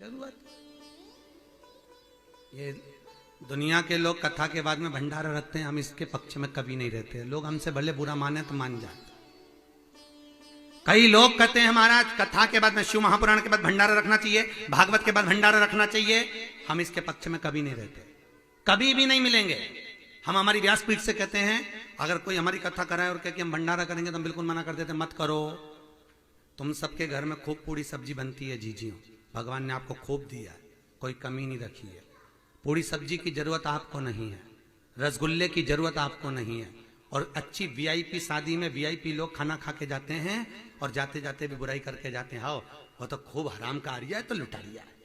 जरूरत। ये दुनिया के लोग कथा के बाद में भंडारा रखते हैं, हम इसके पक्ष में कभी नहीं रहते। लोग हमसे भले बुरा माने तो मान जाते। कई लोग कहते हैं महाराज कथा के बाद में शिव महापुराण के बाद भंडारा रखना चाहिए, भागवत के बाद भंडारा रखना चाहिए। हम इसके पक्ष में कभी नहीं रहते, कभी भी नहीं मिलेंगे। हम हमारी व्यासपीठ से कहते हैं अगर कोई हमारी कथा कराए और कहे कि हम भंडारा करेंगे तो हम बिल्कुल मना कर देते, मत करो। तुम सबके घर में खूब पूरी सब्जी बनती है जीजियों, भगवान ने आपको खूब दिया, कोई कमी नहीं रखी है। पूरी सब्जी की जरूरत आपको नहीं है, रसगुल्ले की जरूरत आपको नहीं है। और अच्छी वीआईपी शादी में वीआईपी लोग खाना खा के जाते हैं और जाते जाते भी बुराई करके जाते हैं, हाँ वो तो खूब हराम का आ रहा है तो लुटा लिया है।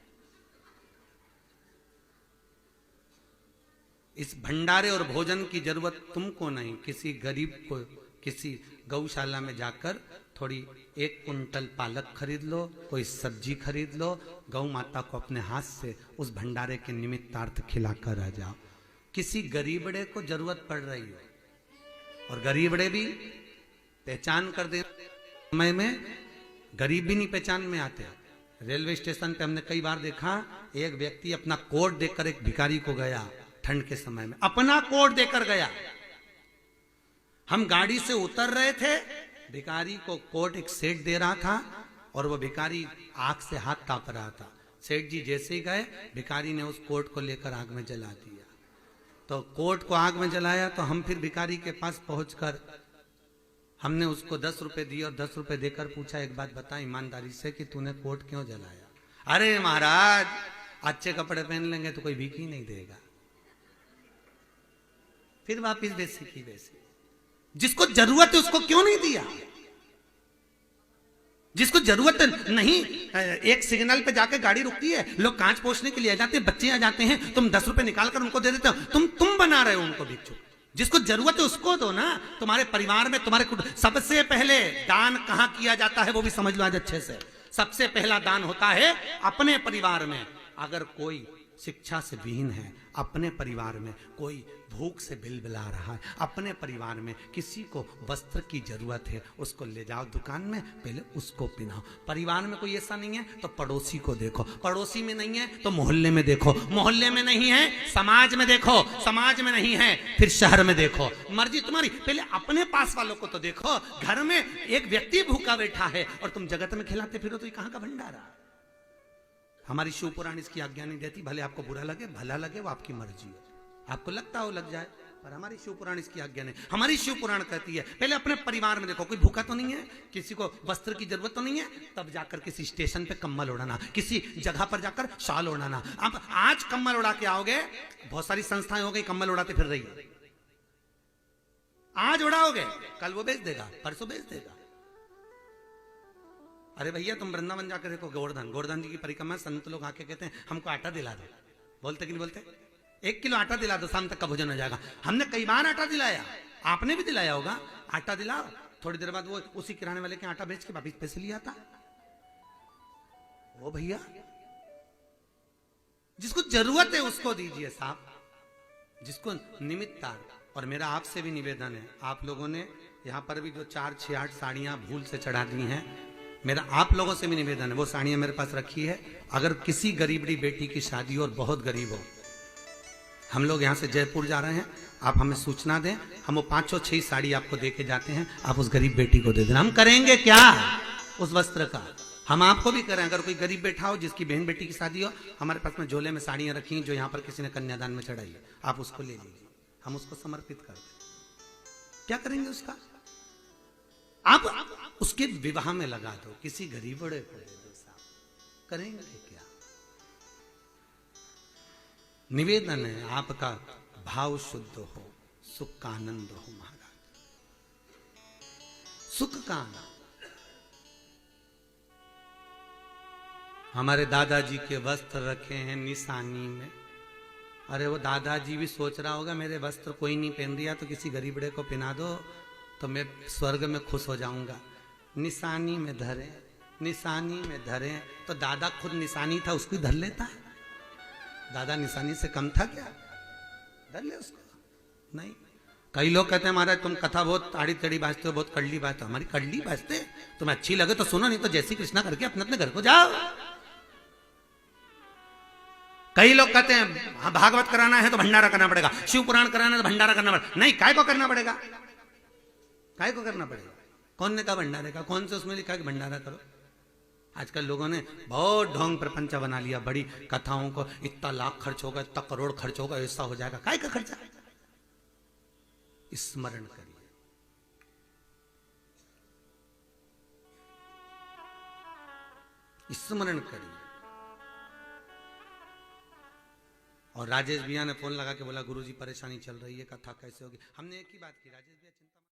इस भंडारे और भोजन की जरूरत तुमको नहीं। किसी गरीब को किसी गौशाला में जाकर थोड़ी 1 कुंटल पालक खरीद लो, कोई सब्जी खरीद लो, गौ माता को अपने हाथ से उस भंडारे के निमित्तार्थ खिलाकर आ जाओ। किसी गरीबड़े को जरूरत पड़ रही है और गरीबड़े भी पहचान कर दे समय में, गरीब भी नहीं पहचान में आते। रेलवे स्टेशन पे हमने कई बार देखा एक व्यक्ति अपना कोट देकर एक भिखारी को गया, ठंड के समय में अपना कोट देकर गया। हम गाड़ी से उतर रहे थे, भिखारी को कोट एक सेठ दे रहा था और वो भिखारी आग से हाथ ताप रहा था। सेठ जी जैसे ही गए भिखारी ने उस कोट को लेकर आग में जला दिया। तो कोट को आग में जलाया तो हम फिर भिखारी के पास पहुंचकर हमने उसको 10 रुपए दिए और 10 रुपए देकर पूछा एक बात बता ईमानदारी से कि तूने कोट क्यों जलाया? अरे महाराज अच्छे कपड़े पहन लेंगे तो कोई भीख ही नहीं देगा। फिर वापिस वैसे की वैसे। जिसको जरूरत है उसको क्यों नहीं दिया? जिसको जरूरत नहीं, एक सिग्नल पे जाके गाड़ी रुकती है, लोग कांच पोंछने के लिए आ जाते हैं, बच्चे आ जाते हैं, तुम 10 रुपए निकाल कर उनको दे देते हो। तुम बना रहे हो उनको भिक्षुक। जिसको जरूरत है उसको दो ना। तुम्हारे परिवार में तुम्हारे सबसे पहले दान कहां किया जाता है वो भी समझ लो आज अच्छे से। सबसे पहला दान होता है अपने परिवार में। अगर कोई शिक्षा से विहीन है, अपने परिवार में कोई भूख से बिलबिला रहा है, अपने परिवार में किसी को वस्त्र की जरूरत है, उसको ले जाओ दुकान में, पहले उसको पहनाओ। परिवार में कोई ऐसा नहीं है तो पड़ोसी को देखो, पड़ोसी में नहीं है तो मोहल्ले में देखो, मोहल्ले में नहीं है समाज में देखो, समाज में नहीं है फिर शहर में देखो। मर्जी तुम्हारी, पहले अपने पास वालों को तो देखो। घर में एक व्यक्ति भूखा बैठा है और तुम जगत में खिलाते फिरो तो ये कहां का भंडारा? हमारी शिव पुराण इसकी आज्ञा नहीं देती। भले आपको बुरा लगे भला लगे वो आपकी मर्जी है, आपको लगता हो लग जाए, पर हमारी शिव पुराण इसकी आज्ञा नहीं। हमारी शिव पुराण कहती है पहले अपने परिवार में देखो, कोई भूखा तो नहीं है, किसी को वस्त्र की जरूरत तो नहीं है, तब जाकर किसी स्टेशन पे कम्बल उड़ाना, किसी जगह पर जाकर शाल उड़ाना। अब आज कम्बल उड़ा के आओगे, बहुत सारी संस्थाएं हो गई कम्बल उड़ाते फिर रही है। आज उड़ाओगे कल वो बेच देगा, परसों बेच देगा। अरे भैया तुम वृंदावन जाकर देखो, गोवर्धन जी की परिक्रमा, संत लोग आके कहते हैं हमको आटा दिला दो। बोलते कि नहीं बोलते? 1 किलो आटा दिला दो, शाम तक का भोजन हो जाएगा। हमने कई बार आटा दिलाया, आपने भी दिलाया होगा। आटा दिलाओ, थोड़ी देर बाद वो उसी किराने वाले के आटा बेच के वापिस पैसे लिया था। वो भैया जिसको जरूरत है उसको दीजिए साहब, जिसको निमित्त। और मेरा आपसे भी निवेदन है, आप लोगों ने यहाँ पर भी जो 4, 6, 8 साड़ियां भूल से चढ़ा दी हैं, मेरा आप लोगों से भी निवेदन है, वो साड़ियां मेरे पास रखी है। अगर किसी गरीबड़ी बेटी की शादी और बहुत गरीब हो, हम लोग यहाँ से जयपुर जा रहे हैं, आप हमें सूचना दें, हम वो 5-6 साड़ी आपको दे के जाते हैं, आप उस गरीब बेटी को दे देना। हम करेंगे क्या उस वस्त्र का, हम आपको भी करें। अगर कोई गरीब बैठा हो जिसकी बहन बेटी की शादी हो, हमारे पास में झोले में साड़ियां रखी हैं जो यहाँ पर किसी ने कन्यादान में चढ़ाई है, आप उसको ले लीजिए, हम उसको समर्पित कर दें। क्या करेंगे उसका? आप उसके विवाह में लगा दो, किसी गरीब बड़े को दे दो साहब। करेंगे क्या? निवेदन है आपका भाव शुद्ध हो, सुख का आनंद हो महाराज, सुख का आनंद। हमारे दादाजी के वस्त्र रखे हैं निशानी में। अरे वो दादाजी भी सोच रहा होगा मेरे वस्त्र कोई नहीं पहन दिया तो किसी गरीबड़े को पहना दो तो मैं स्वर्ग में खुश हो जाऊंगा। निशानी में धरे, निशानी में धरे, तो दादा खुद निशानी था, उसको धर लेता है। दादा निशानी से कम था क्या? धर ले उसको। नहीं, कई लोग कहते हैं महाराज तुम कथा बहुत आड़ी तड़ी बाजते हो, बहुत कड़ली बाजते हो। हमारी कड़ली बाजते तुम्हें अच्छी लगे तो सुनो, नहीं तो जय श्री कृष्णा करके अपने अपने घर को जाओ। कई लोग कहते हैं हाँ, भागवत कराना है तो भंडारा करना पड़ेगा, शिव पुराण कराना है तो भंडारा करना पड़ेगा। नहीं, काय को करना पड़ेगा? काय को करना पड़ेगा? कौन ने कहा भंडारे का? कौन से उसमें लिखा कि भंडारा करो? आजकल लोगों ने बहुत ढोंग प्रपंच बना लिया, बड़ी कथाओं को इतना लाख खर्च होगा, इतना करोड़ खर्च होगा, ऐसा हो जाएगा। काय का खर्चा? स्मरण करिए। स्मरण करिए। और राजेश भैया ने फोन लगा के बोला गुरुजी परेशानी चल रही है, कथा कैसे होगी। हमने एक ही बात की, राजेश भैया चिंता